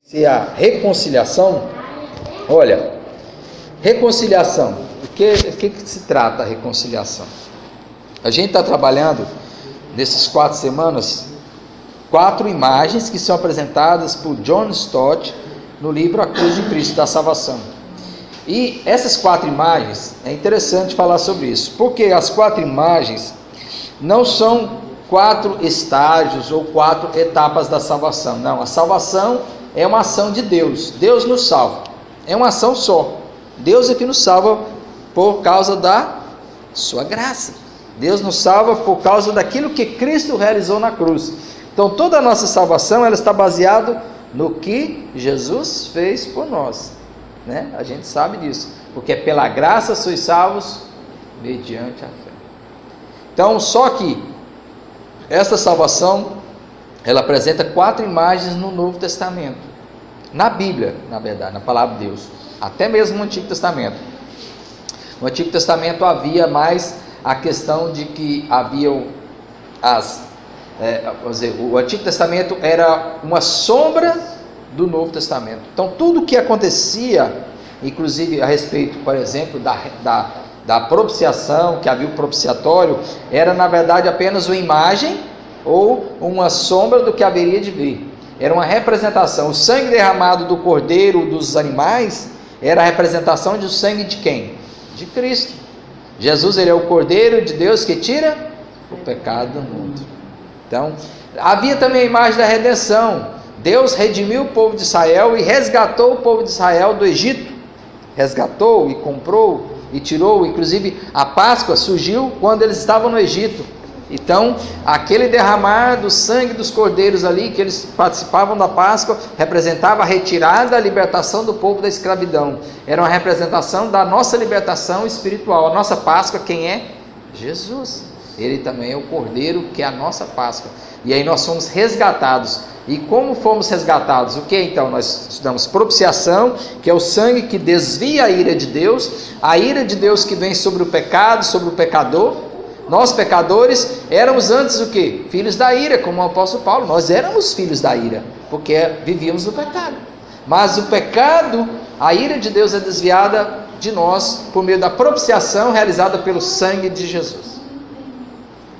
Se a reconciliação, olha, reconciliação, o que se trata a reconciliação? A gente está trabalhando, nessas 4 semanas, 4 imagens que são apresentadas por John Stott no livro A Cruz de Cristo da Salvação. E essas 4 imagens, é interessante falar sobre isso, porque as 4 imagens não são 4 estágios ou 4 etapas da salvação. Não, a salvação é uma ação de Deus. Deus nos salva. É uma ação só. Deus é que nos salva por causa da sua graça. Deus nos salva por causa daquilo que Cristo realizou na cruz. Então toda a nossa salvação ela está baseada no que Jesus fez por nós, né? A gente sabe disso, porque é pela graça sois salvos mediante a fé. Então só que essa salvação ela apresenta 4 imagens no Novo Testamento, na Bíblia, na verdade, na palavra de Deus, até mesmo no Antigo Testamento. No Antigo Testamento havia mais a questão de que haviam o Antigo Testamento era uma sombra do Novo Testamento. Então tudo o que acontecia, inclusive a respeito, por exemplo, da propiciação, que havia o propiciatório, era na verdade apenas uma imagem ou uma sombra do que haveria de vir. Era uma representação. O sangue derramado do cordeiro, dos animais, era a representação do sangue de quem? De Cristo. Jesus, ele é o cordeiro de Deus que tira o pecado do mundo. Então, havia também a imagem da redenção. Deus redimiu o povo de Israel e resgatou o povo de Israel do Egito. Resgatou e comprou e tirou. Inclusive a Páscoa surgiu quando eles estavam no Egito. Então, aquele derramar do sangue dos cordeiros ali, que eles participavam da Páscoa, representava a retirada, a libertação do povo da escravidão. Era uma representação da nossa libertação espiritual. A nossa Páscoa, quem é? Jesus. Ele também é o cordeiro, que é a nossa Páscoa. E aí nós fomos resgatados. E como fomos resgatados? O que então? Nós estudamos propiciação, que é o sangue que desvia a ira de Deus que vem sobre o pecado, sobre o pecador. Nós pecadores éramos antes o quê? Filhos da ira, como o apóstolo Paulo. Nós éramos filhos da ira, porque vivíamos no pecado. Mas o pecado, a ira de Deus é desviada de nós por meio da propiciação realizada pelo sangue de Jesus.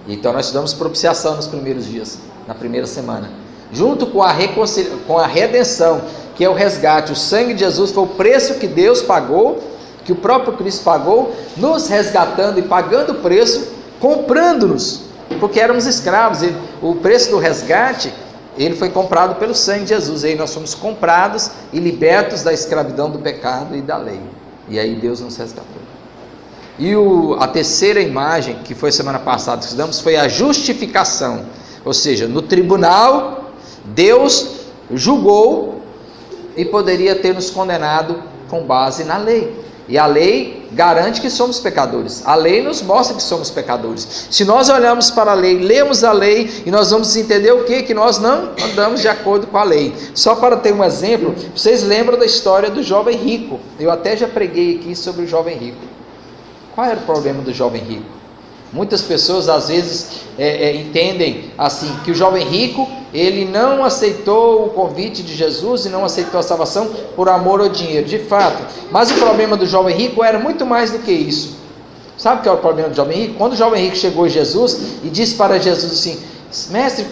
Então nós estudamos propiciação nos primeiros dias, na primeira semana. Junto com a redenção, que é o resgate. O sangue de Jesus foi o preço que Deus pagou, que o próprio Cristo pagou, nos resgatando e pagando o preço, comprando-nos, porque éramos escravos. O preço do resgate, ele foi comprado pelo sangue de Jesus. E aí nós fomos comprados e libertos da escravidão do pecado e da lei. E aí Deus nos resgatou. E a terceira imagem, que foi semana passada que estudamos, foi a justificação. Ou seja, no tribunal, Deus julgou e poderia ter nos condenado com base na lei. E a lei garante que somos pecadores. A lei nos mostra que somos pecadores. Se nós olharmos para a lei, lemos a lei, e nós vamos entender o que? Que nós não andamos de acordo com a lei. Só para ter um exemplo, vocês lembram da história do jovem rico. Eu até já preguei aqui sobre o jovem rico. Qual era o problema do jovem rico? Muitas pessoas às vezes entendem assim, que o jovem rico, ele não aceitou o convite de Jesus e não aceitou a salvação por amor ao dinheiro, de fato. Mas o problema do jovem rico era muito mais do que isso. Sabe o que é o problema do jovem rico? Quando o jovem rico chegou a Jesus e disse para Jesus assim: mestre, o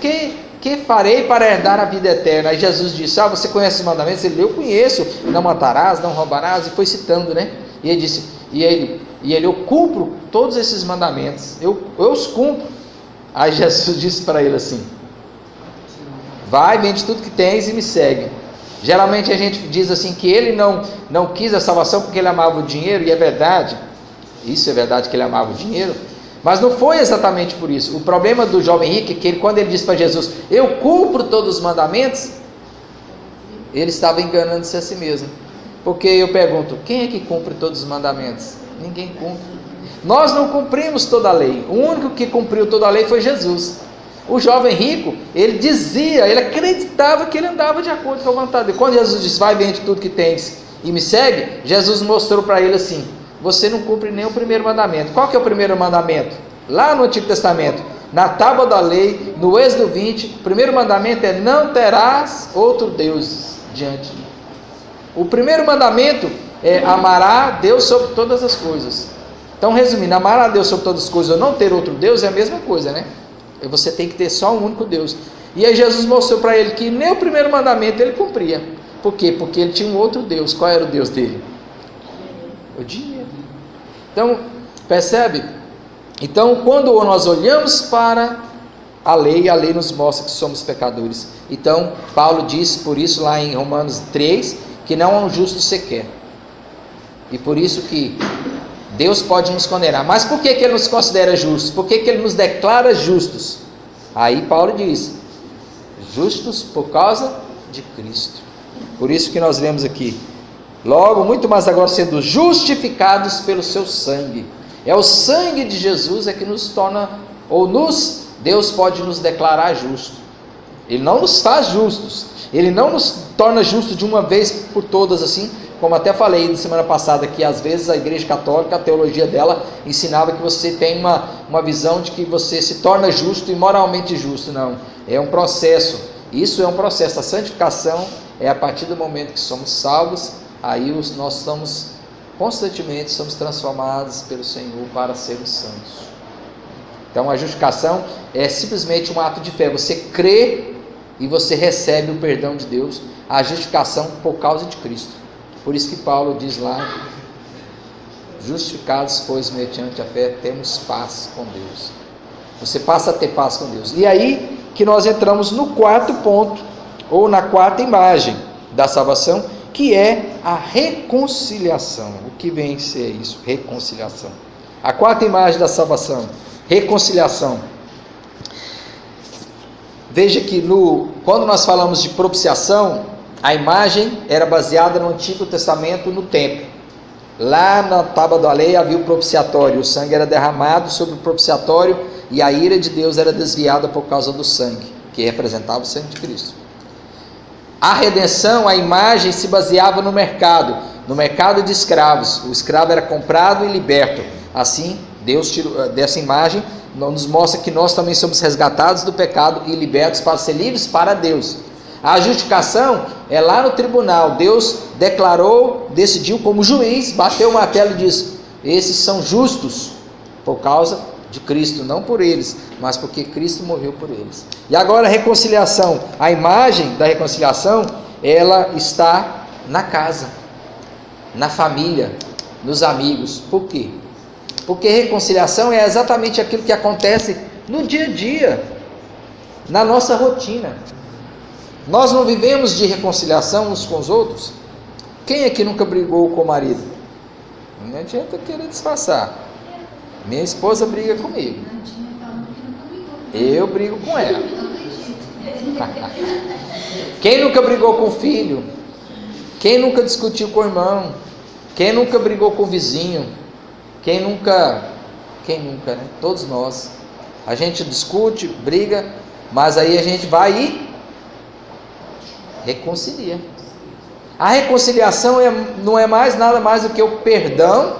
que farei para herdar a vida eterna? Aí Jesus disse: você conhece os mandamentos? Ele: eu conheço, não matarás, não roubarás, e foi citando, né? E ele disse, eu cumpro todos esses mandamentos, eu os cumpro. Aí Jesus disse para ele assim: vai, vende tudo que tens e me segue. Geralmente a gente diz assim, que ele não quis a salvação porque ele amava o dinheiro, e é verdade, isso é verdade, que ele amava o dinheiro, mas não foi exatamente por isso. O problema do jovem rico é que quando ele disse para Jesus: eu cumpro todos os mandamentos, ele estava enganando-se a si mesmo. Porque eu pergunto, quem é que cumpre todos os mandamentos? Ninguém cumpre. Nós não cumprimos toda a lei. O único que cumpriu toda a lei foi Jesus. O jovem rico, ele acreditava que ele andava de acordo com a vontade dele. Quando Jesus disse: vai, vende tudo que tens e me segue, Jesus mostrou para ele assim: você não cumpre nem o primeiro mandamento. Qual que é o primeiro mandamento? Lá no Antigo Testamento, na tábua da lei, no Êxodo 20, o primeiro mandamento é: não terás outro Deus diante. O primeiro mandamento é amar a Deus sobre todas as coisas. Então, resumindo, amar a Deus sobre todas as coisas ou não ter outro Deus é a mesma coisa, né? Você tem que ter só um único Deus. E aí Jesus mostrou para ele que nem o primeiro mandamento ele cumpria. Por quê? Porque ele tinha um outro Deus. Qual era o Deus dele? O dinheiro. Então, percebe? Então, quando nós olhamos para a lei nos mostra que somos pecadores. Então, Paulo diz por isso lá em Romanos 3, que não há um justo sequer. E por isso que Deus pode nos condenar. Mas por que Ele nos considera justos? Por que Ele nos declara justos? Aí Paulo diz, justos por causa de Cristo. Por isso que nós lemos aqui, logo, muito mais agora sendo justificados pelo seu sangue. É o sangue de Jesus que nos torna, Deus pode nos declarar justos. Ele não nos faz justos, Ele não nos torna justos de uma vez por todas assim, como até falei na semana passada, que às vezes a Igreja Católica, a teologia dela, ensinava que você tem uma visão de que você se torna justo e moralmente justo. Não, é um processo, isso é um processo, a santificação é a partir do momento que somos salvos, aí nós constantemente somos transformados pelo Senhor para sermos santos. Então a justificação é simplesmente um ato de fé, você crê e você recebe o perdão de Deus, a justificação por causa de Cristo. Por isso que Paulo diz lá, justificados pois mediante a fé temos paz com Deus. Você passa a ter paz com Deus. E aí que nós entramos no quarto ponto, ou na quarta imagem da salvação, que é a reconciliação. O que vem a ser isso? Reconciliação. A quarta imagem da salvação, reconciliação. Veja que quando nós falamos de propiciação, a imagem era baseada no Antigo Testamento, no templo. Lá na tábua da lei havia o propiciatório, o sangue era derramado sobre o propiciatório e a ira de Deus era desviada por causa do sangue, que representava o sangue de Cristo. A redenção, a imagem se baseava no mercado de escravos. O escravo era comprado e liberto. Assim, Deus tirou dessa imagem, nos mostra que nós também somos resgatados do pecado e libertos para ser livres para Deus. A justificação é lá no tribunal. Deus declarou, decidiu como juiz, bateu o martelo e disse: esses são justos por causa de Cristo, não por eles, mas porque Cristo morreu por eles. E agora a reconciliação, a imagem da reconciliação, ela está na casa, na família, nos amigos. Por quê? Porque reconciliação é exatamente aquilo que acontece no dia a dia, na nossa rotina. Nós não vivemos de reconciliação uns com os outros? Quem aqui nunca brigou com o marido? Não adianta querer disfarçar. Minha esposa briga comigo. Eu brigo com ela. Quem nunca brigou com o filho? Quem nunca discutiu com o irmão? Quem nunca brigou com o vizinho? Quem nunca, né? Todos nós. A gente discute, briga, mas aí a gente vai e reconcilia. A reconciliação não é nada mais do que o perdão,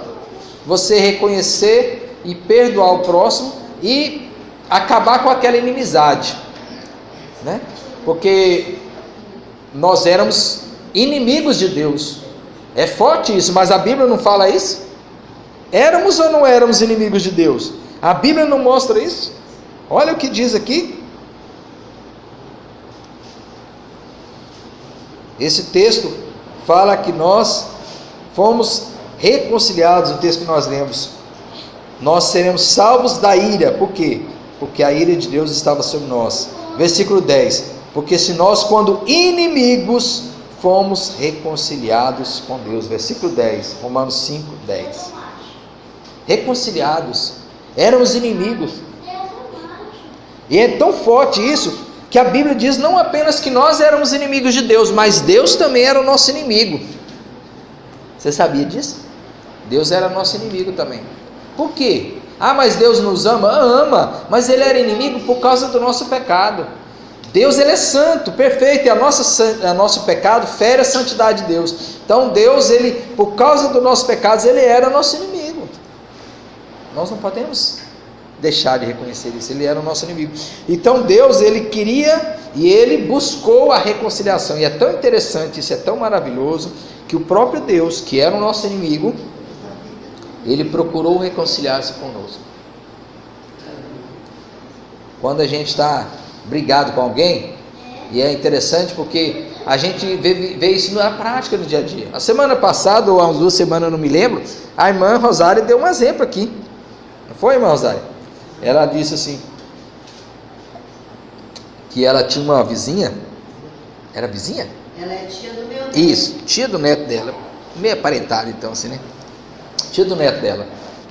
você reconhecer e perdoar o próximo e acabar com aquela inimizade, né? Porque nós éramos inimigos de Deus. É forte isso, mas a Bíblia não fala isso? Éramos ou não éramos inimigos de Deus? A Bíblia não mostra isso? Olha o que diz aqui. Esse texto fala que nós fomos reconciliados, o texto que nós lemos. Nós seremos salvos da ira. Por quê? Porque a ira de Deus estava sobre nós. Versículo 10. Porque se nós, quando inimigos, fomos reconciliados com Deus. Versículo 10. Romanos 5, 10. Reconciliados. Éramos inimigos. E é tão forte isso, que a Bíblia diz não apenas que nós éramos inimigos de Deus, mas Deus também era o nosso inimigo. Você sabia disso? Deus era nosso inimigo também. Por quê? Mas Deus nos ama? Ama, mas Ele era inimigo por causa do nosso pecado. Deus, Ele é santo, perfeito, e nosso pecado fere a santidade de Deus. Então Deus, por causa dos nossos pecados, Ele era nosso inimigo. Nós não podemos deixar de reconhecer isso. Ele era o nosso inimigo. Então Deus, ele queria e ele buscou a reconciliação. E é tão interessante, isso é tão maravilhoso, que o próprio Deus, que era o nosso inimigo, ele procurou reconciliar-se conosco. Quando a gente está brigado com alguém, e é interessante porque a gente vê isso na prática no dia a dia. A semana passada, ou há umas 2 semanas, eu não me lembro, a irmã Rosária deu um exemplo aqui. Não foi, irmã Rosária? Ela disse assim, que ela tinha uma vizinha. Era vizinha? Ela é tia do meu neto. Isso, tia do neto dela. Meio aparentada então assim, né? Tia do neto dela.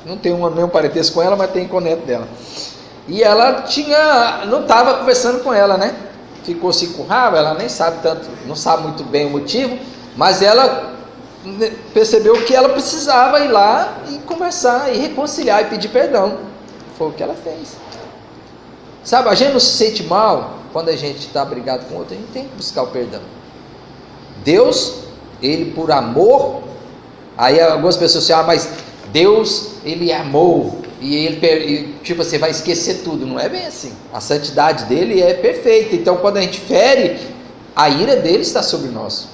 Não tem nenhum parentesco com ela, mas tem com o neto dela. E ela não estava conversando com ela, né? Ficou assim com raiva, ela nem sabe tanto, não sabe muito bem o motivo, mas ela percebeu que ela precisava ir lá e conversar, e reconciliar, e pedir perdão. Foi o que ela fez. Sabe, a gente não se sente mal quando a gente está brigado com outro, a gente tem que buscar o perdão. Deus, ele por amor, aí algumas pessoas dizem, mas Deus, ele amou, e ele, tipo assim, vai esquecer tudo. Não é bem assim. A santidade dele é perfeita. Então quando a gente fere, a ira dele está sobre nós.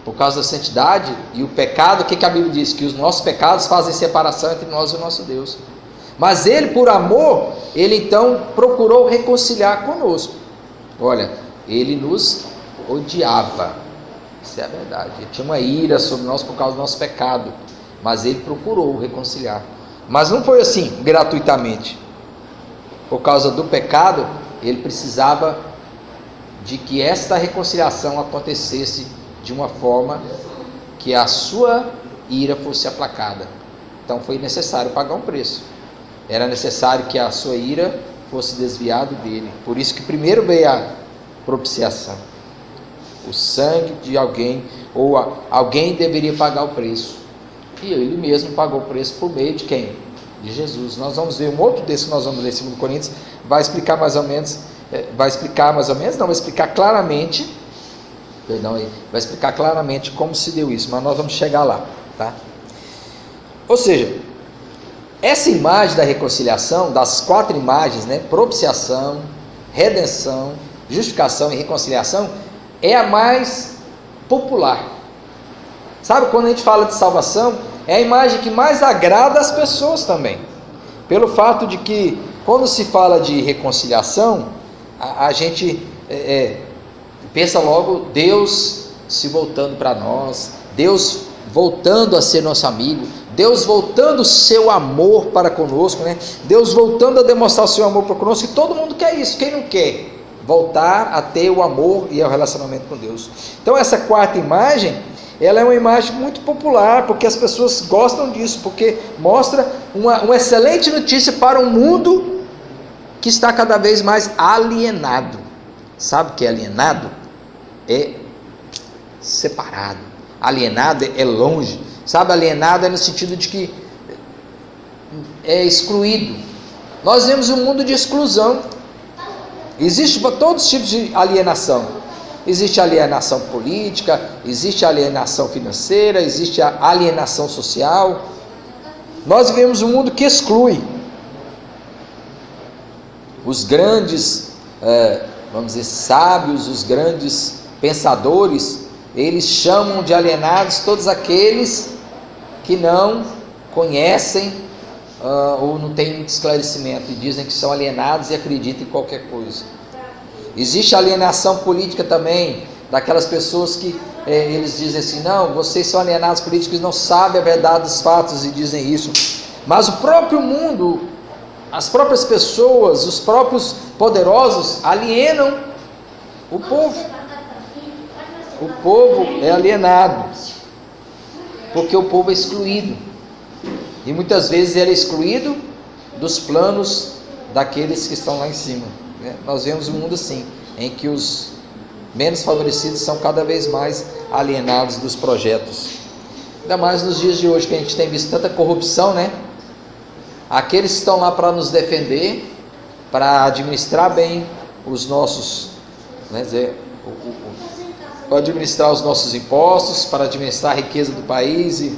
Por causa da santidade e o pecado, o que a Bíblia diz? Que os nossos pecados fazem separação entre nós e o nosso Deus. Mas ele, por amor, ele então procurou reconciliar conosco. Olha, ele nos odiava. Isso é a verdade. Ele tinha uma ira sobre nós por causa do nosso pecado. Mas ele procurou reconciliar. Mas não foi assim, gratuitamente. Por causa do pecado, ele precisava de que esta reconciliação acontecesse de uma forma que a sua ira fosse aplacada. Então foi necessário pagar um preço. Era necessário que a sua ira fosse desviada dele. Por isso que primeiro veio a propiciação. O sangue de alguém, ou alguém deveria pagar o preço. E ele mesmo pagou o preço por meio de quem? De Jesus. Nós vamos ver um outro texto que nós vamos ler em 2 Coríntios, vai explicar claramente, vai explicar claramente como se deu isso, mas nós vamos chegar lá, tá? Ou seja, essa imagem da reconciliação, das 4 imagens, né? Propiciação, redenção, justificação e reconciliação, é a mais popular. Sabe, quando a gente fala de salvação, é a imagem que mais agrada as pessoas também. Pelo fato de que, quando se fala de reconciliação, a gente pensa logo Deus se voltando para nós, Deus voltando a ser nosso amigo, Deus voltando o seu amor para conosco, né? Deus voltando a demonstrar o seu amor para conosco, e todo mundo quer isso. Quem não quer voltar a ter o amor e o relacionamento com Deus? Então essa 4ª imagem, ela é uma imagem muito popular, porque as pessoas gostam disso, porque mostra uma excelente notícia para um mundo que está cada vez mais alienado. Sabe o que é alienado? É separado. Alienado é longe. Sabe, alienado é no sentido de que é excluído. Nós vemos um mundo de exclusão. Existe todos os tipos de alienação. Existe alienação política, existe alienação financeira, existe a alienação social. Nós vivemos um mundo que exclui. Os grandes, vamos dizer, sábios, os grandes pensadores, eles chamam de alienados todos aqueles que não conhecem ou não têm muito esclarecimento, e dizem que são alienados e acreditam em qualquer coisa. Existe alienação política também, daquelas pessoas que eles dizem assim, não, vocês são alienados políticos, não sabem a verdade dos fatos, e dizem isso. Mas o próprio mundo, as próprias pessoas, os próprios poderosos alienam o povo. O povo é alienado, porque o povo é excluído, e muitas vezes ele é excluído dos planos daqueles que estão lá em cima. Nós vemos um mundo assim, em que os menos favorecidos são cada vez mais alienados dos projetos. Ainda mais nos dias de hoje, que a gente tem visto tanta corrupção, né? Aqueles que estão lá para nos defender, para administrar bem os nossos, para administrar os nossos impostos, para administrar a riqueza do país.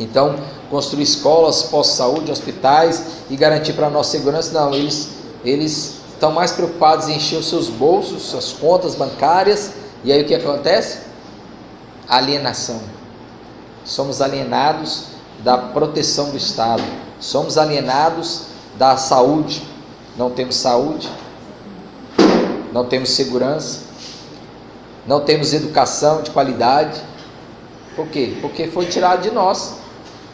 Então, construir escolas, postos de saúde, hospitais e garantir para a nossa segurança. Não, eles estão mais preocupados em encher os seus bolsos, suas contas bancárias. E aí o que acontece? Alienação. Somos alienados da proteção do Estado, somos alienados da saúde. Não temos saúde, não temos segurança, não temos educação de qualidade. Por quê? Porque foi tirado de nós.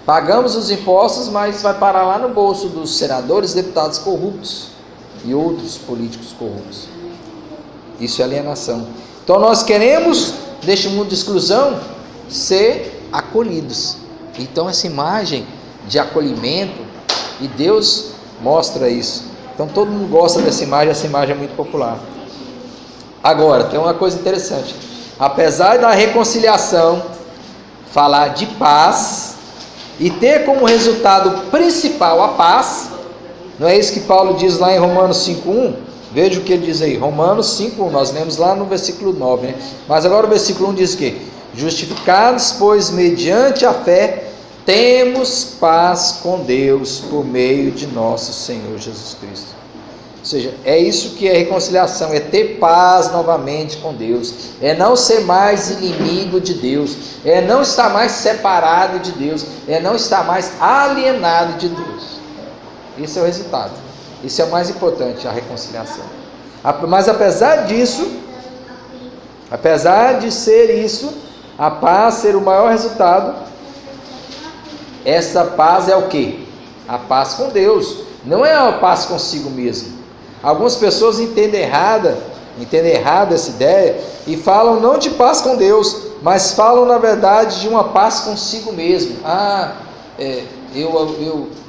Pagamos os impostos, mas vai parar lá no bolso dos senadores, deputados corruptos e outros políticos corruptos. Isso é alienação. Então nós queremos, neste mundo de exclusão, ser acolhidos. Então essa imagem de acolhimento, e Deus mostra isso. Então todo mundo gosta dessa imagem, essa imagem é muito popular. Agora, tem uma coisa interessante. Apesar da reconciliação falar de paz e ter como resultado principal a paz, não é isso que Paulo diz lá em Romanos 5:1? Veja o que ele diz aí, Romanos 5:1, nós lemos lá no versículo 9, né? Mas agora o versículo 1 diz o quê? Justificados, pois, mediante a fé, temos paz com Deus por meio de nosso Senhor Jesus Cristo. Ou seja, é isso que é reconciliação, é ter paz novamente com Deus, é não ser mais inimigo de Deus, é não estar mais separado de Deus, é não estar mais alienado de Deus. Esse é o resultado, isso é o mais importante, a reconciliação. Mas apesar disso, apesar de ser isso, a paz ser o maior resultado, essa paz é o quê? A paz com Deus, não é a paz consigo mesmo. Algumas pessoas entendem errado essa ideia e falam não de paz com Deus, mas falam na verdade de uma paz consigo mesmo.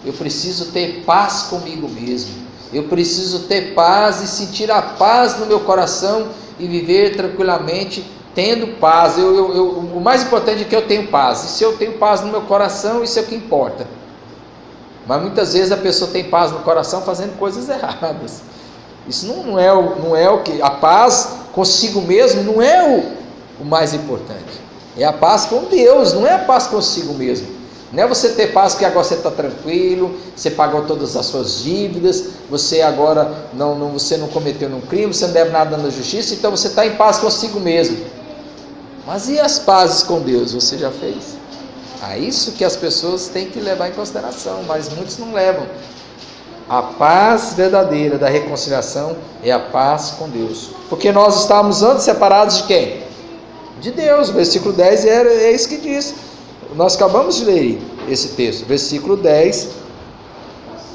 Eu preciso ter paz comigo mesmo, eu preciso ter paz e sentir a paz no meu coração e viver tranquilamente tendo paz. O mais importante é que eu tenho paz, e se eu tenho paz no meu coração, isso é o que importa. Mas muitas vezes a pessoa tem paz no coração fazendo coisas erradas. Isso não é o que, a paz consigo mesmo não é o mais importante, é a paz com Deus, não é a paz consigo mesmo. Não é você ter paz porque agora você está tranquilo, você pagou todas as suas dívidas, você agora você não cometeu nenhum crime, você não deve nada na justiça, então você está em paz consigo mesmo. Mas e as pazes com Deus, você já fez? Isso que as pessoas têm que levar em consideração, mas muitos não levam. A paz verdadeira da reconciliação é a paz com Deus, porque nós estávamos antes separados de quem? De Deus. O versículo 10 é isso que diz. Nós acabamos de ler esse texto, versículo 10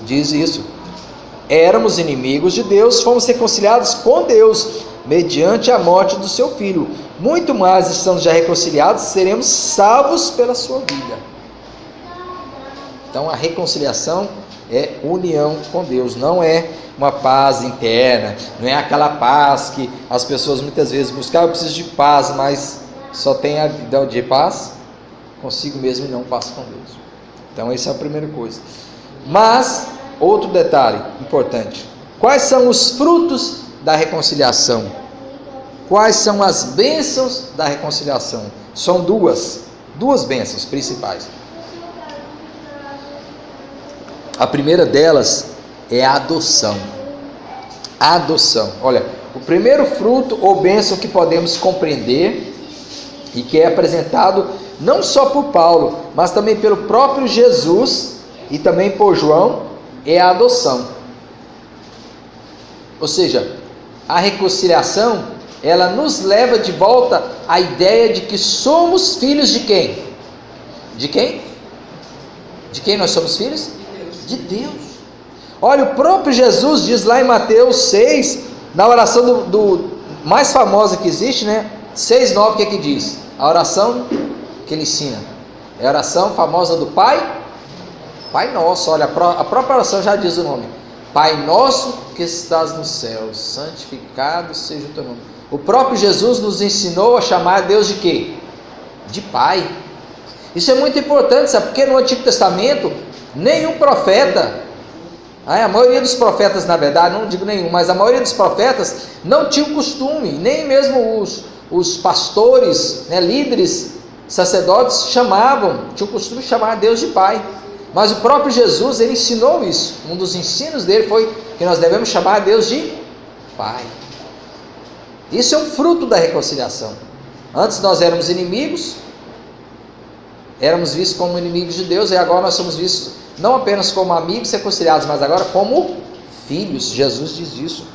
diz isso: éramos inimigos de Deus, fomos reconciliados com Deus mediante a morte do seu Filho. Muito mais, estamos já reconciliados, seremos salvos pela sua vida. Então a reconciliação é união com Deus, não é uma paz interna, não é aquela paz que as pessoas muitas vezes buscam. Eu preciso de paz, mas só tem a vida de paz consigo mesmo e não paz com Deus. Então essa é a primeira coisa. Mas outro detalhe importante: quais são os frutos da reconciliação? Quais são as bênçãos da reconciliação? São duas bênçãos principais. A primeira delas é a adoção. A adoção. Olha, o primeiro fruto ou bênção que podemos compreender e que é apresentado não só por Paulo, mas também pelo próprio Jesus e também por João, é a adoção. Ou seja, a reconciliação, ela nos leva de volta à ideia de que somos filhos de quem? De quem? De quem nós somos filhos? De Deus. Olha, o próprio Jesus diz lá em Mateus 6, na oração do mais famosa que existe, né? 6:9, o que diz? A oração que ele ensina é a oração famosa do Pai Nosso. Olha, a própria oração já diz o nome: Pai Nosso que estás no céu, santificado seja o teu nome. O próprio Jesus nos ensinou a chamar Deus de quê? De Pai. Isso é muito importante, sabe? Porque no Antigo Testamento nenhum profeta, a maioria dos profetas, na verdade, não digo nenhum, mas a maioria dos profetas não tinha o costume, nem mesmo os pastores, né, líderes, sacerdotes tinham o costume de chamar Deus de Pai. Mas o próprio Jesus, ele ensinou isso. Um dos ensinos dele foi que nós devemos chamar a Deus de Pai. Isso é um fruto da reconciliação. Antes nós éramos inimigos, éramos vistos como inimigos de Deus, e agora nós somos vistos não apenas como amigos reconciliados, mas agora como filhos. Jesus diz isso.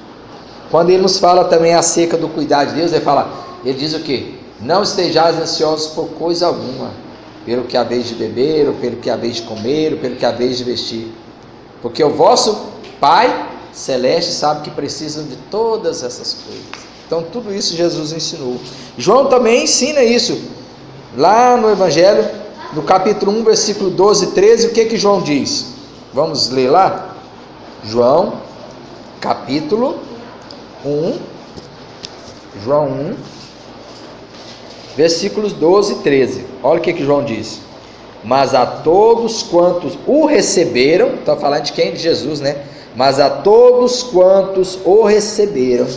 Quando ele nos fala também acerca do cuidar de Deus, ele diz o quê? Não estejais ansiosos por coisa alguma, pelo que haveis de beber, ou pelo que haveis de comer, ou pelo que haveis de vestir, porque o vosso Pai Celeste sabe que precisam de todas essas coisas. Então tudo isso Jesus ensinou. João também ensina isso, lá no Evangelho, no capítulo 1, versículo 12 e 13, o que João diz? Vamos ler lá? João, capítulo 1, João 1, versículos 12 e 13, olha o que João diz: mas a todos quantos o receberam, está falando de quem? De Jesus, né? Mas a todos quantos o receberam,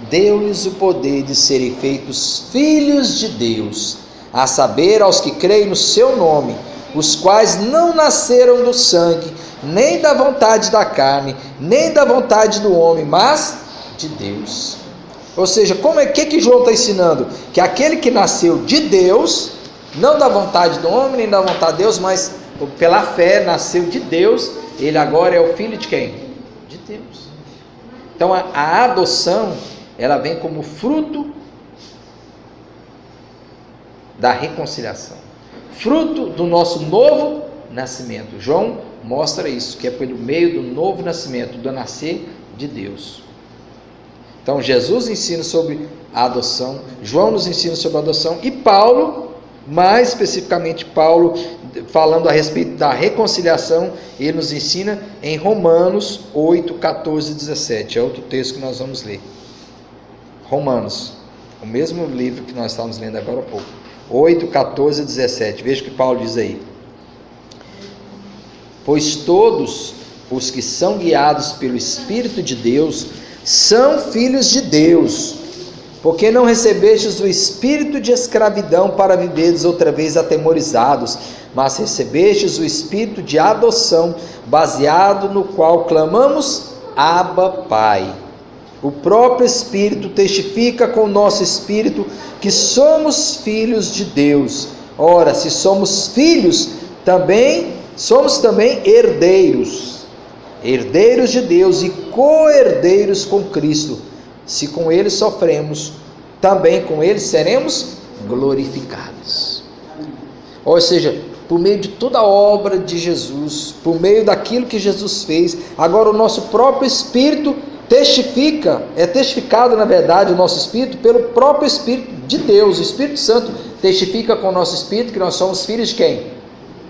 deu-lhes o poder de serem feitos filhos de Deus, a saber, aos que creem no seu nome, os quais não nasceram do sangue, nem da vontade da carne, nem da vontade do homem, mas de Deus. Ou seja, que João está ensinando? Que aquele que nasceu de Deus, não da vontade do homem, nem da vontade de Deus, mas pela fé nasceu de Deus, ele agora é o filho de quem? De Deus. Então a adoção, ela vem como fruto da reconciliação, fruto do nosso novo nascimento. João mostra isso, que é pelo meio do novo nascimento, do nascer de Deus. Então Jesus ensina sobre a adoção, João nos ensina sobre a adoção, e Paulo, mais especificamente Paulo, falando a respeito da reconciliação, ele nos ensina em Romanos 8, 14 e 17, é outro texto que nós vamos ler. Romanos, o mesmo livro que nós estávamos lendo agora há pouco, 8, 14 e 17, veja o que Paulo diz aí: pois todos os que são guiados pelo Espírito de Deus são filhos de Deus, porque não recebestes o espírito de escravidão para viveres outra vez atemorizados, mas recebestes o espírito de adoção, baseado no qual clamamos Abba, Pai. O próprio Espírito testifica com o nosso espírito que somos filhos de Deus. Ora, se somos filhos, somos também herdeiros, herdeiros de Deus e co-herdeiros com Cristo. Se com Ele sofremos, também com Ele seremos glorificados. Ou seja, por meio de toda a obra de Jesus, por meio daquilo que Jesus fez, agora o nosso próprio Espírito testifica, é testificado na verdade o nosso Espírito pelo próprio Espírito de Deus. O Espírito Santo testifica com o nosso Espírito que nós somos filhos de quem?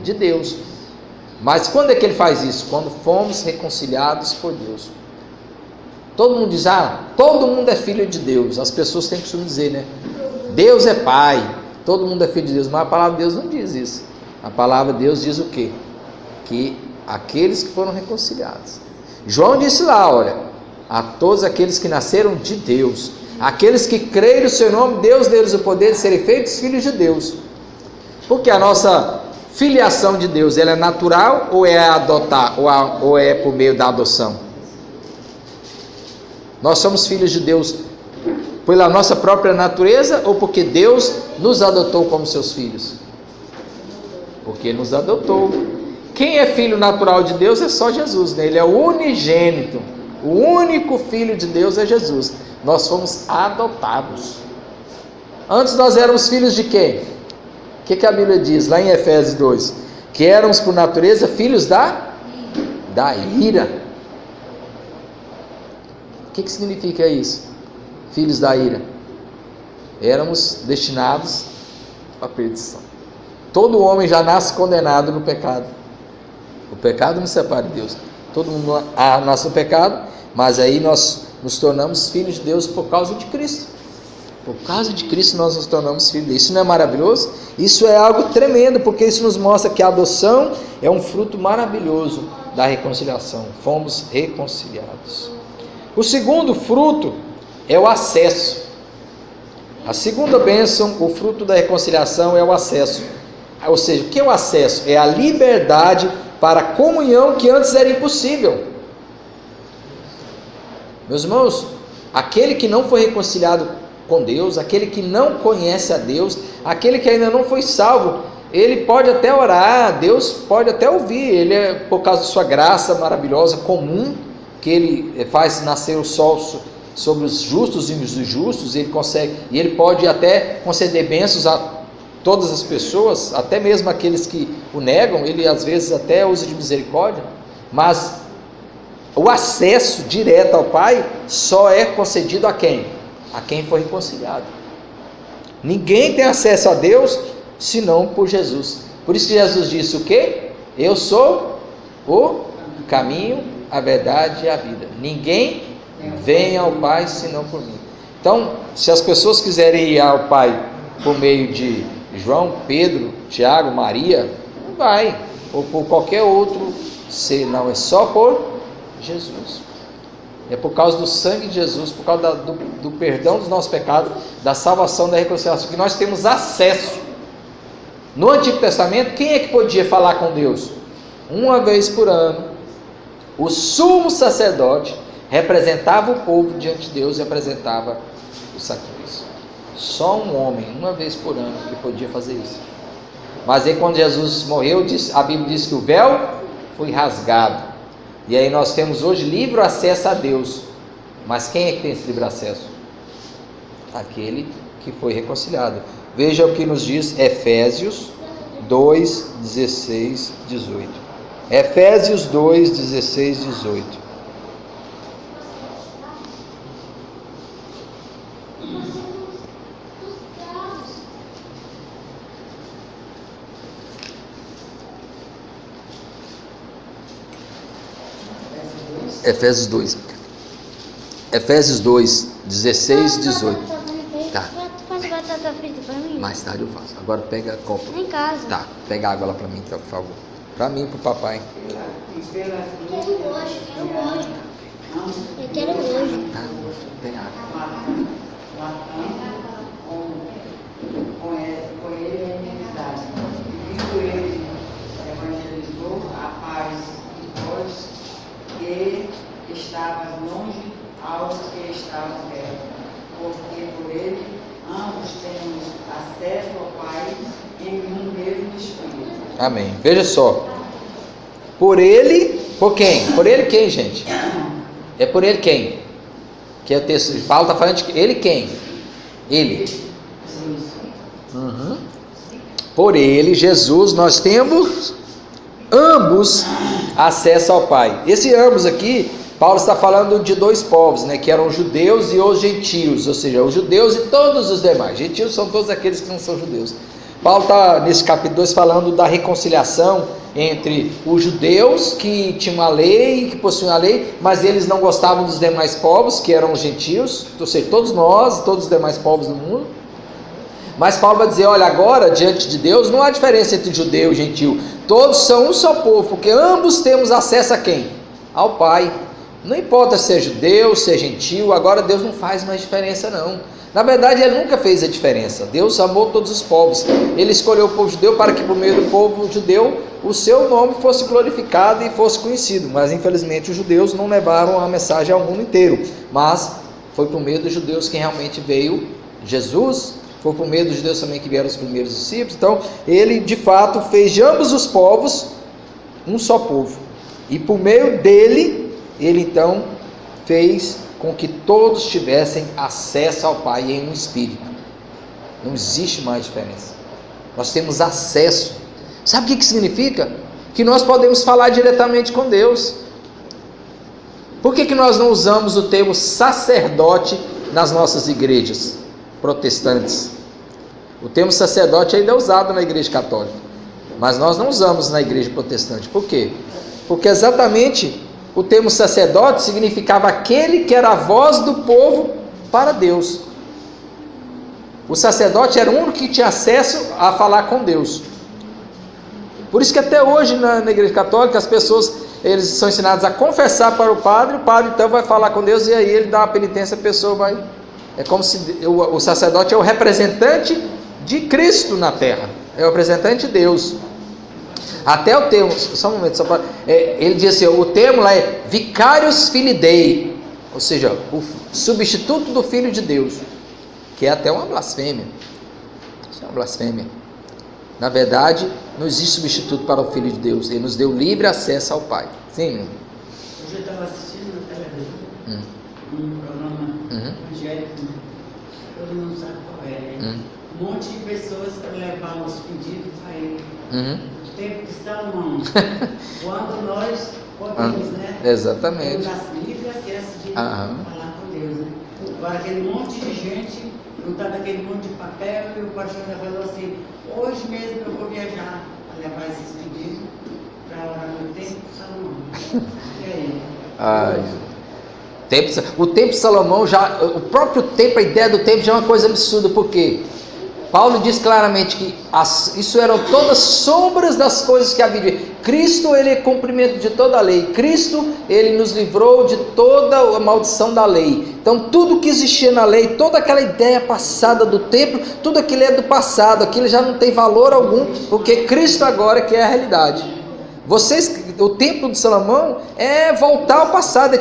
De Deus. Mas quando é que Ele faz isso? Quando fomos reconciliados por Deus. Todo mundo diz, todo mundo é filho de Deus. As pessoas têm que dizer, né? Deus é Pai, todo mundo é filho de Deus. Mas a palavra de Deus não diz isso. A palavra de Deus diz o quê? Que aqueles que foram reconciliados. João disse lá, olha, a todos aqueles que nasceram de Deus, aqueles que creem no seu nome, Deus deu-lhes o poder de serem feitos filhos de Deus. Porque a nossa filiação de Deus, ela é natural ou é adotar, ou é por meio da adoção? Nós somos filhos de Deus pela nossa própria natureza ou porque Deus nos adotou como seus filhos? Porque nos adotou. Quem é filho natural de Deus é só Jesus, né? Ele é o unigênito, o único filho de Deus é Jesus. Nós fomos adotados. Antes nós éramos filhos de quem? O que a Bíblia diz lá em Efésios 2? Que éramos por natureza filhos da ira. O que significa isso? Filhos da ira. Éramos destinados à perdição. Todo homem já nasce condenado no pecado. O pecado nos separa de Deus. Todo mundo nasce no pecado, mas aí nós nos tornamos filhos de Deus por causa de Cristo. Por causa de Cristo nós nos tornamos filhos de Deus. Isso não é maravilhoso? Isso é algo tremendo, porque isso nos mostra que a adoção é um fruto maravilhoso da reconciliação. Fomos reconciliados. O segundo fruto é o acesso. A segunda bênção, o fruto da reconciliação é o acesso. Ou seja, o que é o acesso? É a liberdade para a comunhão que antes era impossível. Meus irmãos, aquele que não foi reconciliado com Deus, aquele que não conhece a Deus, aquele que ainda não foi salvo, ele pode até orar, Deus pode até ouvir, ele é por causa da sua graça maravilhosa, comum, que ele faz nascer o sol sobre os justos e os injustos, ele consegue, e ele pode até conceder bênçãos a todas as pessoas, até mesmo aqueles que o negam, ele às vezes até usa de misericórdia, mas o acesso direto ao Pai só é concedido a quem? A quem foi reconciliado. Ninguém tem acesso a Deus senão por Jesus. Por isso que Jesus disse o quê? Eu sou o caminho, a verdade e a vida. Ninguém vem ao Pai senão por mim. Então, se as pessoas quiserem ir ao Pai por meio de João, Pedro, Tiago, Maria, não vai, ou por qualquer outro ser, não, é só por Jesus. É por causa do sangue de Jesus, por causa do perdão dos nossos pecados, da salvação, da reconciliação, que nós temos acesso. No Antigo Testamento, quem é que podia falar com Deus? Uma vez por ano, o sumo sacerdote representava o povo diante de Deus e apresentava o sacrifício. Só um homem, uma vez por ano, que podia fazer isso. Mas aí quando Jesus morreu, a Bíblia diz que o véu foi rasgado. E aí nós temos hoje livre acesso a Deus. Mas quem é que tem esse livre acesso? Aquele que foi reconciliado. Veja o que nos diz Efésios 2, 16, 18. Efésios 2, 16, 18. Efésios 2. Efésios 2, 16 e 18. Tá. Tu faz batata frita pra mim? Mais tarde eu faço. Agora pega a copa. Em casa. Tá, pega água lá pra mim, então, por favor. Pra mim e pro papai. Eu quero hoje. Tá, tem água. Com ele a inimizade. E vindo ele evangelizou a paz de todos que estavam longe aos que estavam perto, porque por ele ambos temos acesso ao Pai em um mesmo Espírito. Amém. Veja só. Por ele, por quem? Por ele quem, gente? É por ele quem? Que é o texto de Paulo está falando de ele quem? Ele. Uhum. Por ele, Jesus, nós temos ambos acesso ao Pai. Esse ambos aqui, Paulo está falando de dois povos, né, que eram os judeus e os gentios, ou seja, os judeus e todos os demais. Gentios são todos aqueles que não são judeus. Paulo está nesse capítulo 2 falando da reconciliação entre os judeus que tinham a lei, que possuíam a lei, mas eles não gostavam dos demais povos, que eram os gentios, ou seja, todos nós, todos os demais povos do mundo. Mas Paulo vai dizer, olha, agora diante de Deus não há diferença entre judeu e gentil, todos são um só povo, porque ambos temos acesso a quem? Ao Pai. Não importa se é judeu, se é gentil, agora Deus não faz mais diferença não. Na verdade ele nunca fez a diferença. Deus amou todos os povos, ele escolheu o povo judeu para que por meio do povo judeu o seu nome fosse glorificado e fosse conhecido, mas infelizmente os judeus não levaram a mensagem ao mundo inteiro, mas foi por meio dos judeus que realmente veio Jesus. Foi por meio dos judeus também que vieram os primeiros discípulos. Então ele de fato fez de ambos os povos um só povo, e por meio dele ele então fez com que todos tivessem acesso ao Pai em um Espírito. Não existe mais diferença, nós temos acesso. Sabe o que significa? Que nós podemos falar diretamente com Deus. Por que nós não usamos o termo sacerdote nas nossas igrejas protestantes? O termo sacerdote ainda é usado na igreja católica, mas nós não usamos na igreja protestante. Por quê? Porque exatamente o termo sacerdote significava aquele que era a voz do povo para Deus. O sacerdote era o único que tinha acesso a falar com Deus. Por isso que até hoje na igreja católica as pessoas, eles são ensinados a confessar para o padre então vai falar com Deus, e aí ele dá uma penitência, a pessoa vai... É como se o sacerdote é o representante de Cristo na terra, é o representante de Deus. Até o termo, só um momento, ele diz assim, o termo lá é Vicarius Filii Dei, ou seja, o substituto do Filho de Deus, que é até uma blasfêmia. Isso é uma blasfêmia. Na verdade, não existe substituto para o Filho de Deus. Ele nos deu livre acesso ao Pai. Sim. Hoje eu estava assistindo na televisão um programa evangélico, todo mundo sabe qual é. Um monte de pessoas para levar os pedidos a ele. O tempo de Salomão. Quando nós podemos, né? Exatamente. Temos livre acesso de falar com Deus. Né? Agora aquele monte de gente, não está naquele monte de papel, e o pastor já falou assim, hoje mesmo eu vou viajar para levar esses pedidos para orar no tempo de Salomão. E aí? O tempo de Salomão, o próprio tempo, a ideia do tempo já é uma coisa absurda, porque Paulo diz claramente que isso eram todas sombras das coisas que havia. Cristo, ele é cumprimento de toda a lei. Cristo, ele nos livrou de toda a maldição da lei. Então tudo que existia na lei, toda aquela ideia passada do templo, tudo aquilo é do passado, aquilo já não tem valor algum, porque Cristo agora que é a realidade. O templo de Salomão é voltar ao passado,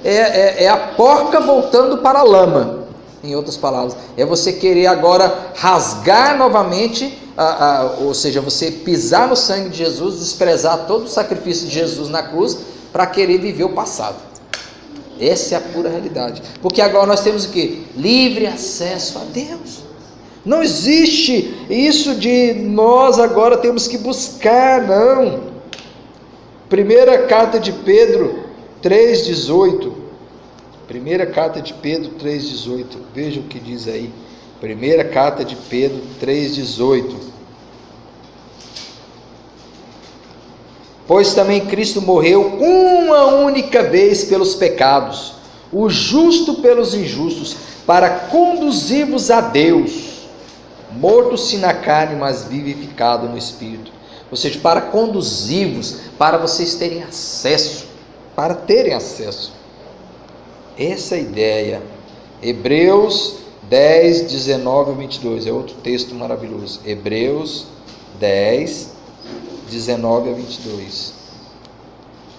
é a porca voltando para a lama. Em outras palavras, é você querer agora rasgar novamente, ou seja, você pisar no sangue de Jesus, desprezar todo o sacrifício de Jesus na cruz, para querer viver o passado. Essa é a pura realidade. Porque agora nós temos o quê? Livre acesso a Deus. Não existe isso de nós agora temos que buscar, não. Primeira carta de Pedro 3,18. Primeira carta de Pedro 3,18, veja o que diz aí. Primeira carta de Pedro 3,18. Pois também Cristo morreu uma única vez pelos pecados, o justo pelos injustos, para conduzir-vos a Deus, morto-se na carne, mas vivificado no Espírito. Ou seja, para conduzir-vos, para vocês terem acesso, para terem acesso. Essa é a ideia. Hebreus 10, 19 a 22, é outro texto maravilhoso. Hebreus 10, 19 a 22,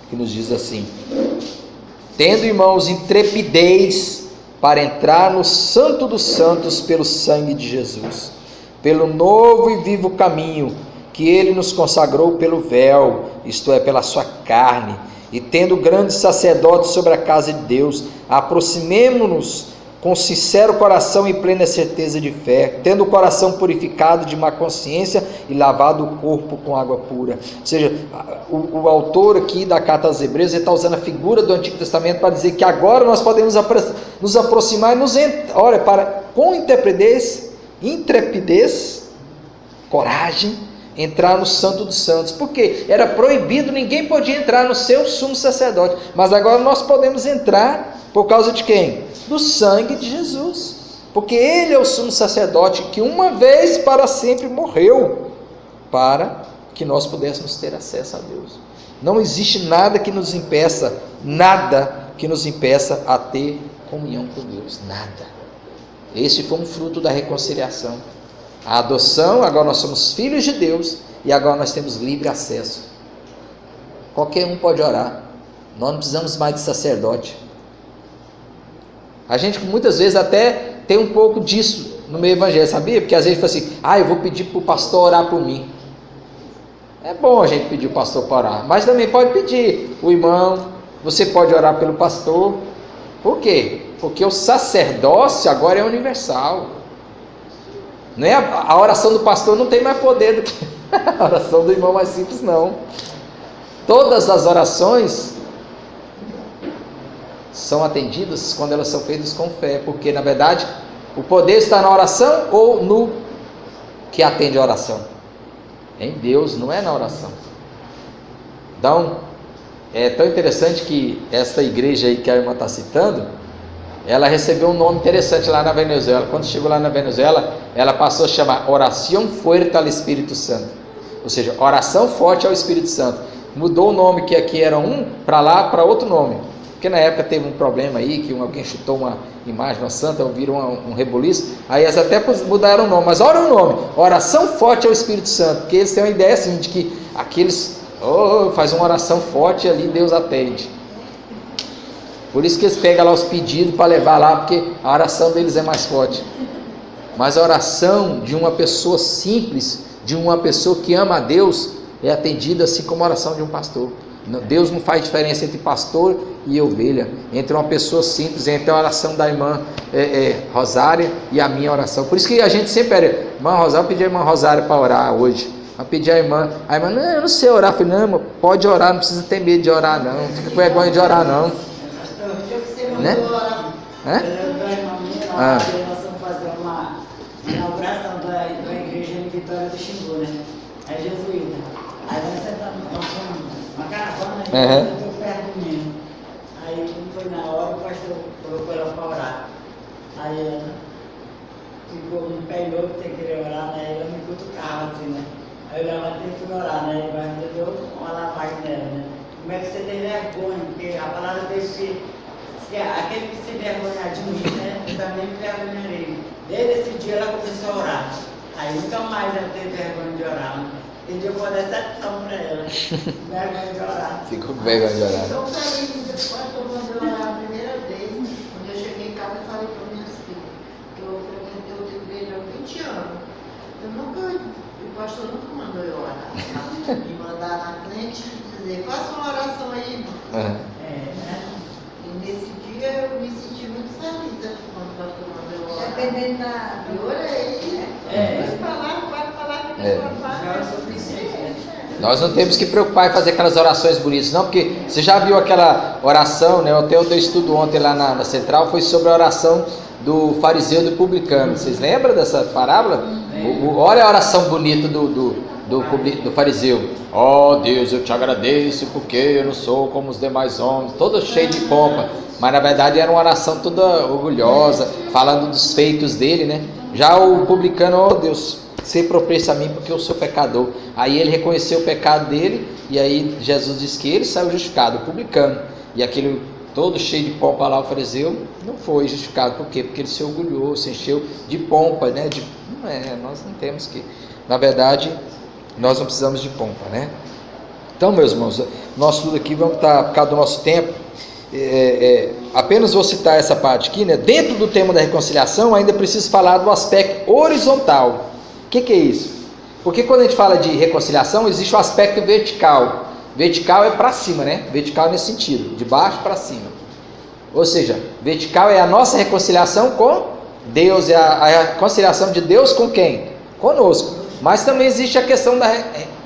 que nos diz assim: tendo, irmãos, intrepidez para entrar no Santo dos Santos pelo sangue de Jesus, pelo novo e vivo caminho que ele nos consagrou pelo véu, isto é, pela sua carne, e tendo grande sacerdote sobre a casa de Deus, aproximemo-nos com sincero coração e plena certeza de fé, tendo o coração purificado de má consciência e lavado o corpo com água pura. Ou seja, o autor aqui da carta aos Hebreus está usando a figura do Antigo Testamento para dizer que agora nós podemos nos aproximar e com intrepidez, coragem, entrar no Santo dos Santos, porque era proibido, ninguém podia entrar no seu sumo sacerdote, mas agora nós podemos entrar por causa de quem? Do sangue de Jesus, porque ele é o sumo sacerdote que uma vez para sempre morreu, para que nós pudéssemos ter acesso a Deus. Não existe nada que nos impeça a ter comunhão com Deus, nada. Este foi um fruto da reconciliação. A adoção, agora nós somos filhos de Deus e agora nós temos livre acesso. Qualquer um pode orar. Nós não precisamos mais de sacerdote. A gente muitas vezes até tem um pouco disso no meio evangélico, sabia? Porque às vezes fala assim, eu vou pedir para o pastor orar por mim. É bom a gente pedir o pastor para orar, mas também pode pedir o irmão, você pode orar pelo pastor. Por quê? Porque o sacerdócio agora é universal. Não é a oração do pastor não tem mais poder do que a oração do irmão mais simples, não. Todas as orações são atendidas quando elas são feitas com fé, porque na verdade o poder está na oração ou no que atende a oração? Em Deus, não é na oração. Então, é tão interessante que esta igreja aí que a irmã está citando, ela recebeu um nome interessante lá na Venezuela. Quando chegou lá na Venezuela, ela passou a chamar Oración Fuerte al Espírito Santo, ou seja, oração forte ao Espírito Santo. Mudou o nome, que aqui era um, para lá, para outro nome, porque na época teve um problema aí, que alguém chutou imagem, uma santa, viram um rebuliço, aí eles até mudaram o nome, mas olha o nome, oração forte ao Espírito Santo, porque eles têm uma ideia assim, de que aqueles, faz uma oração forte e ali Deus atende. Por isso que eles pegam lá os pedidos para levar lá, porque a oração deles é mais forte. Mas a oração de uma pessoa simples, de uma pessoa que ama a Deus, é atendida assim como a oração de um pastor. Deus não faz diferença entre pastor e ovelha, entre uma pessoa simples, entre a oração da irmã Rosária e a minha oração. Por isso que a gente sempre era, irmã Rosária, eu pedi a irmã Rosária para orar hoje. Eu pedi a irmã, não, eu não sei orar. Eu falei, não, irmã, pode orar, não precisa ter medo de orar, não, não fica com vergonha de orar, não. Né? Nós vamos fazer uma inauguração da igreja em Vitória do Xingu, né? É jesuíta. Aí nós sentamos, uma caravana, aí eu estou perto do menino. Aí foi na hora, o pastor colocou ela para orar. Aí ela ficou no pé louco sem querer orar, né? Ela me cutucava assim, né? Aí eu levantei e fui orar, né? Mas ainda deu uma lavagem nela, né? Como é que você tem vergonha? Porque a palavra desse, aquele que se vergonhar de mim, né? Eu também me vergonharei. Desde esse dia ela começou a orar. Aí nunca mais ela teve vergonha de orar, né? E eu vou dar decepção para ela. Vergonha de orar. Ficou com vergonha de orar. Então, para mim, depois que eu mandei orar a primeira vez, quando eu cheguei em casa, eu falei para minhas filhas, que eu frequentei o igreja há 20 anos. O pastor nunca mandou eu orar. Me mandar na frente e dizer, faça uma oração aí, irmão. E nesse dia eu me senti muito feliz quando o pastor mandou eu orar. Dependendo da... Eu orei. Pode falar que a pessoa fala. Nós não temos que preocupar em fazer aquelas orações bonitas, não, porque você já viu aquela oração, né? Até o teu estudo ontem lá na Central foi sobre a oração do fariseu e do publicano. Vocês lembram dessa parábola? Olha a oração bonita do fariseu. Ó Deus, eu te agradeço porque eu não sou como os demais homens, todo cheio de pompa. Mas na verdade era uma oração toda orgulhosa, falando dos feitos dele, né? Já o publicano, ó Deus, ser propício a mim porque eu sou pecador. Aí ele reconheceu o pecado dele e aí Jesus disse que ele saiu justificado, o publicano. E aquele todo cheio de pompa lá, o fariseu, não foi justificado. Por quê? Porque ele se orgulhou, se encheu de pompa, né? Nós não temos que, na verdade, nós não precisamos de pompa, né? Então, meus irmãos, nosso estudo aqui, vamos estar, por causa do nosso tempo, apenas vou citar essa parte aqui, né? Dentro do tema da reconciliação, ainda preciso falar do aspecto horizontal. O que é isso? Porque quando a gente fala de reconciliação, existe o aspecto vertical. Vertical é para cima, né? Vertical nesse sentido, de baixo para cima. Ou seja, vertical é a nossa reconciliação com Deus, é a reconciliação de Deus com quem? Conosco. Mas também existe a questão da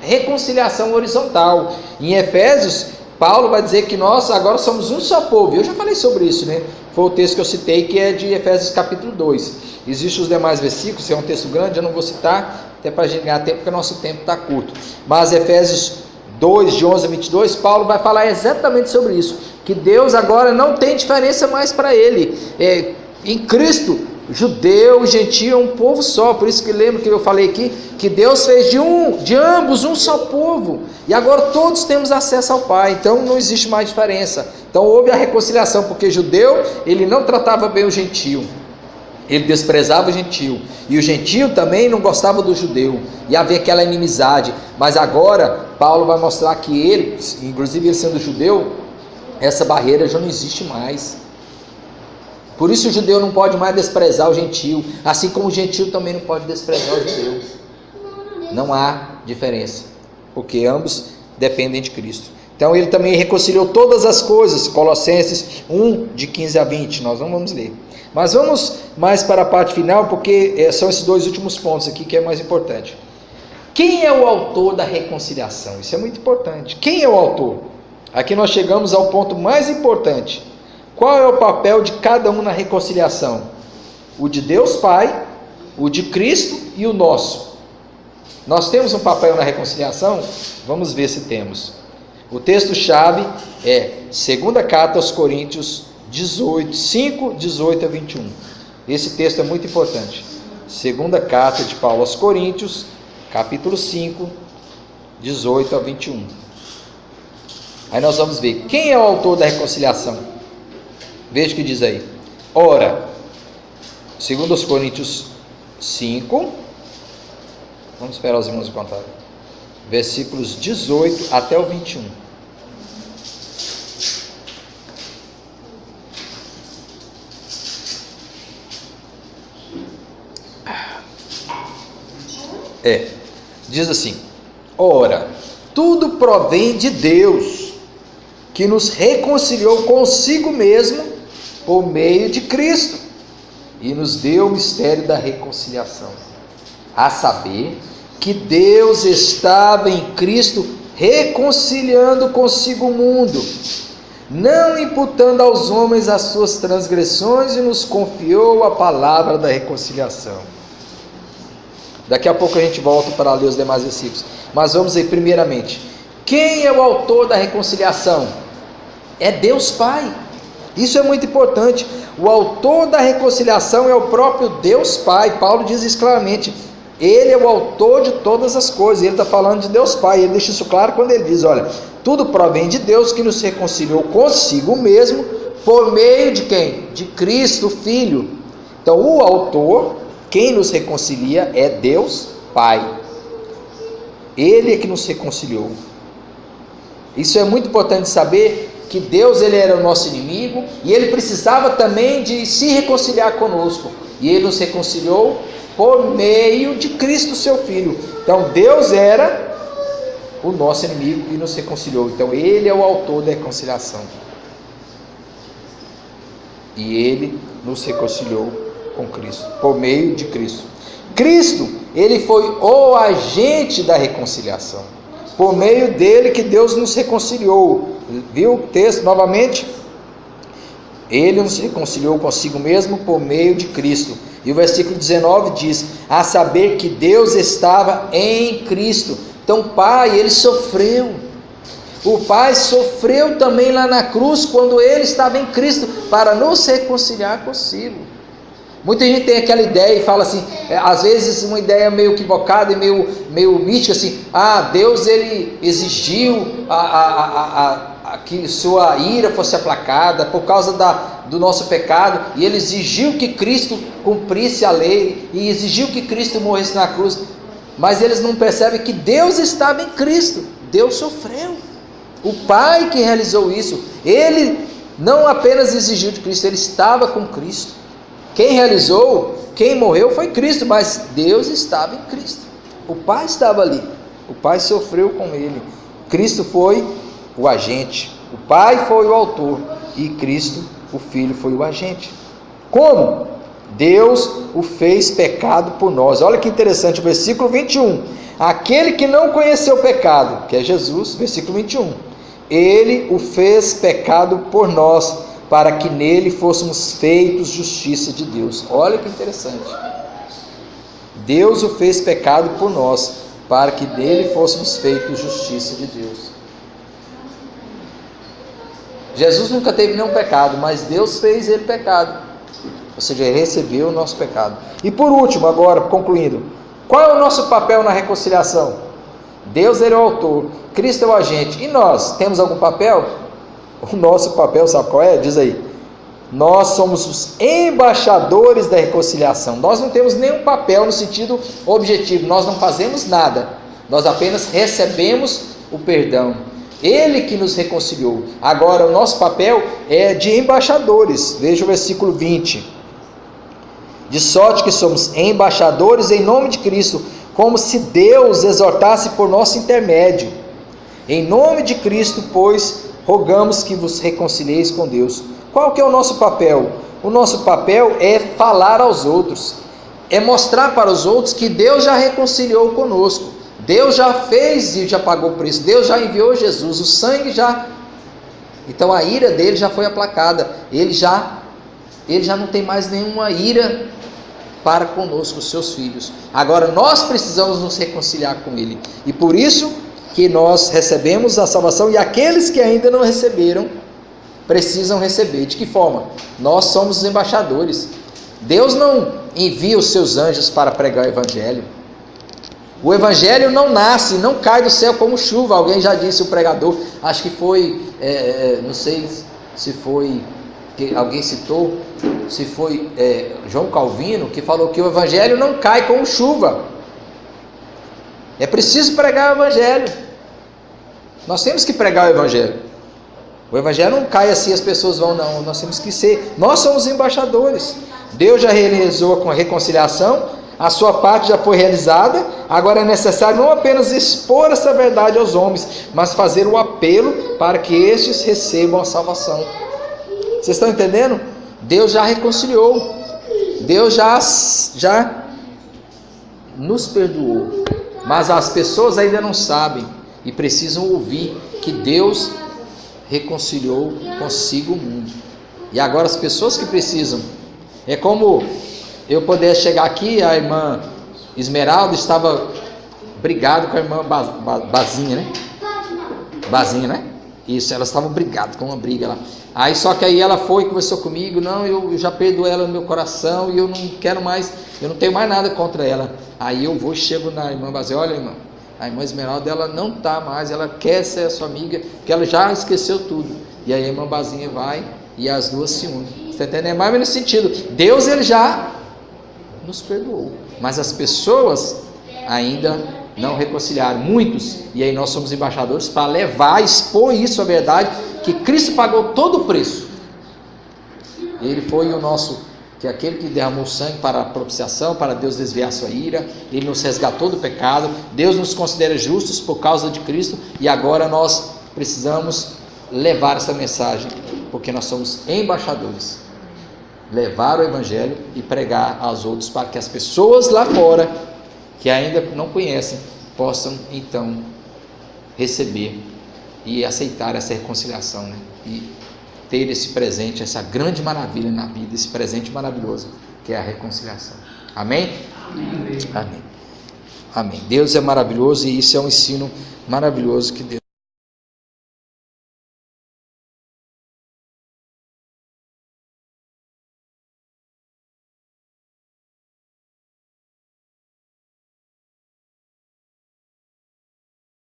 reconciliação horizontal. Em Efésios, Paulo vai dizer que nós agora somos um só povo. Eu já falei sobre isso, né? Foi o texto que eu citei, que é de Efésios capítulo 2. Existem os demais versículos, é um texto grande, eu não vou citar, até para a gente ganhar tempo, porque o nosso tempo está curto. Mas Efésios 2, de 11 a 22, Paulo vai falar exatamente sobre isso. Que Deus agora não tem diferença mais para ele. Em Cristo, judeu e gentio é um povo só. Por isso que lembra que eu falei aqui, que Deus fez de ambos um só povo. E agora todos temos acesso ao Pai. Então não existe mais diferença. Então houve a reconciliação, porque judeu, ele não tratava bem o gentio. Ele desprezava o gentio, e o gentio também não gostava do judeu, e havia aquela inimizade. Mas agora Paulo vai mostrar que ele, inclusive ele sendo judeu, essa barreira já não existe mais. Por isso o judeu não pode mais desprezar o gentio, assim como o gentio também não pode desprezar o judeu. Não há diferença, porque ambos dependem de Cristo. Então ele também reconciliou todas as coisas, Colossenses 1, de 15 a 20, nós não vamos ler. Mas vamos mais para a parte final, porque são esses dois últimos pontos aqui que é mais importante. Quem é o autor da reconciliação? Isso é muito importante. Quem é o autor? Aqui nós chegamos ao ponto mais importante. Qual é o papel de cada um na reconciliação? O de Deus Pai, o de Cristo e o nosso. Nós temos um papel na reconciliação? Vamos ver se temos. O texto-chave é 2ª Carta aos Coríntios 18, 5, 18 a 21. Esse texto é muito importante. 2ª Carta de Paulo aos Coríntios, capítulo 5, 18 a 21. Aí nós vamos ver quem é o autor da reconciliação. Veja o que diz aí. Ora, segundo os Coríntios 5, vamos esperar os irmãos contarem, versículos 18 até o 21. Diz assim: ora, tudo provém de Deus, que nos reconciliou consigo mesmo por meio de Cristo, e nos deu o mistério da reconciliação, a saber, que Deus estava em Cristo reconciliando consigo o mundo, não imputando aos homens as suas transgressões, e nos confiou a palavra da reconciliação. Daqui a pouco a gente volta para ler os demais versículos, mas vamos aí primeiramente. Quem é o autor da reconciliação? É Deus Pai. Isso é muito importante. O autor da reconciliação é o próprio Deus Pai. Paulo diz isso claramente. Ele é o autor de todas as coisas. Ele está falando de Deus Pai. Ele deixa isso claro quando ele diz: olha, tudo provém de Deus, que nos reconciliou consigo mesmo, por meio de quem? De Cristo, Filho. Então o autor, quem nos reconcilia, é Deus Pai. Ele é que nos reconciliou. Isso é muito importante saber, que Deus, ele era o nosso inimigo, e ele precisava também de se reconciliar conosco, e ele nos reconciliou por meio de Cristo, seu Filho. Então Deus era o nosso inimigo e nos reconciliou. Então ele é o autor da reconciliação, e ele nos reconciliou com Cristo, por meio de Cristo. Cristo, ele foi o agente da reconciliação. Por meio dele que Deus nos reconciliou. Viu o texto novamente? Ele nos reconciliou consigo mesmo por meio de Cristo. E o versículo 19 diz: a saber que Deus estava em Cristo. Então o Pai, ele sofreu. O Pai sofreu também lá na cruz, quando ele estava em Cristo, para nos reconciliar consigo. Muita gente tem aquela ideia e fala assim, às vezes uma ideia meio equivocada e meio mística, assim: Deus, ele exigiu que sua ira fosse aplacada por causa do nosso pecado, e ele exigiu que Cristo cumprisse a lei, e exigiu que Cristo morresse na cruz. Mas eles não percebem que Deus estava em Cristo. Deus sofreu. O Pai que realizou isso. Ele não apenas exigiu de Cristo, ele estava com Cristo. Quem realizou, quem morreu foi Cristo, mas Deus estava em Cristo. O Pai estava ali. O Pai sofreu com ele. Cristo foi o agente. O Pai foi o autor e Cristo, o Filho, foi o agente. Como? Deus o fez pecado por nós. Olha que interessante o versículo 21. Aquele que não conheceu o pecado, que é Jesus, versículo 21. Ele o fez pecado por nós, para que nele fôssemos feitos justiça de Deus. Olha que interessante. Deus o fez pecado por nós, para que nele fôssemos feitos justiça de Deus. Jesus nunca teve nenhum pecado, mas Deus fez ele pecado. Ou seja, ele recebeu o nosso pecado. E por último, agora, concluindo, qual é o nosso papel na reconciliação? Deus, ele é o autor, Cristo é o agente. E nós, temos algum papel? O nosso papel, sabe qual é? Diz aí. Nós somos os embaixadores da reconciliação. Nós não temos nenhum papel no sentido objetivo. Nós não fazemos nada. Nós apenas recebemos o perdão. Ele que nos reconciliou. Agora, o nosso papel é de embaixadores. Veja o versículo 20. De sorte que somos embaixadores em nome de Cristo, como se Deus exortasse por nosso intermédio. Em nome de Cristo, pois, rogamos que vos reconcilieis com Deus. Qual que é o nosso papel? O nosso papel é falar aos outros, é mostrar para os outros que Deus já reconciliou conosco, Deus já fez e já pagou o preço, Deus já enviou Jesus, o sangue já... Então a ira dele já foi aplacada, ele já não tem mais nenhuma ira para conosco, os seus filhos. Agora nós precisamos nos reconciliar com ele, e por isso que nós recebemos a salvação, e aqueles que ainda não receberam, precisam receber. De que forma? Nós somos os embaixadores. Deus não envia os seus anjos para pregar o Evangelho. O Evangelho não nasce, não cai do céu como chuva. Alguém já disse, o pregador, acho que foi, não sei se foi, que alguém citou, se foi João Calvino que falou que o evangelho não cai como chuva. É preciso pregar o evangelho. Nós temos que pregar o evangelho. O evangelho não cai assim, as pessoas vão, não. Nós temos que ser. Nós somos embaixadores. Deus já realizou com a reconciliação, a sua parte já foi realizada. Agora é necessário não apenas expor essa verdade aos homens, mas fazer o apelo para que estes recebam a salvação. Vocês estão entendendo? Deus já reconciliou. Deus já nos perdoou. Mas as pessoas ainda não sabem e precisam ouvir que Deus reconciliou consigo o mundo. E agora as pessoas que precisam, é como eu poder chegar aqui, a irmã Esmeralda estava brigada com a irmã Bazinha, né? Bazinha, né? Isso, elas estavam brigadas com uma briga lá. Aí só que aí ela foi e conversou comigo, não, eu já perdoei ela no meu coração e eu não quero mais, eu não tenho mais nada contra ela. Aí eu vou e chego na irmã Bazinha, olha irmã, a irmã Esmeralda, ela não está mais, ela quer ser a sua amiga, porque ela já esqueceu tudo. E aí a irmã Bazinha vai e as duas se unem. Você está entendendo? É mais ou menos sentido. Deus, ele já nos perdoou, mas as pessoas ainda não reconciliaram, muitos, e aí nós somos embaixadores para levar, expor isso, a verdade, que Cristo pagou todo o preço. Ele foi o nosso, que é aquele que derramou sangue para a propiciação, para Deus desviar a sua ira, Ele nos resgatou do pecado, Deus nos considera justos por causa de Cristo, e agora nós precisamos levar essa mensagem, porque nós somos embaixadores, levar o Evangelho e pregar aos outros, para que as pessoas lá fora, que ainda não conhecem, possam então receber e aceitar essa reconciliação, né? E ter esse presente, essa grande maravilha na vida, esse presente maravilhoso que é a reconciliação. Amém? Amém. Amém. Deus é maravilhoso e isso é um ensino maravilhoso que Deus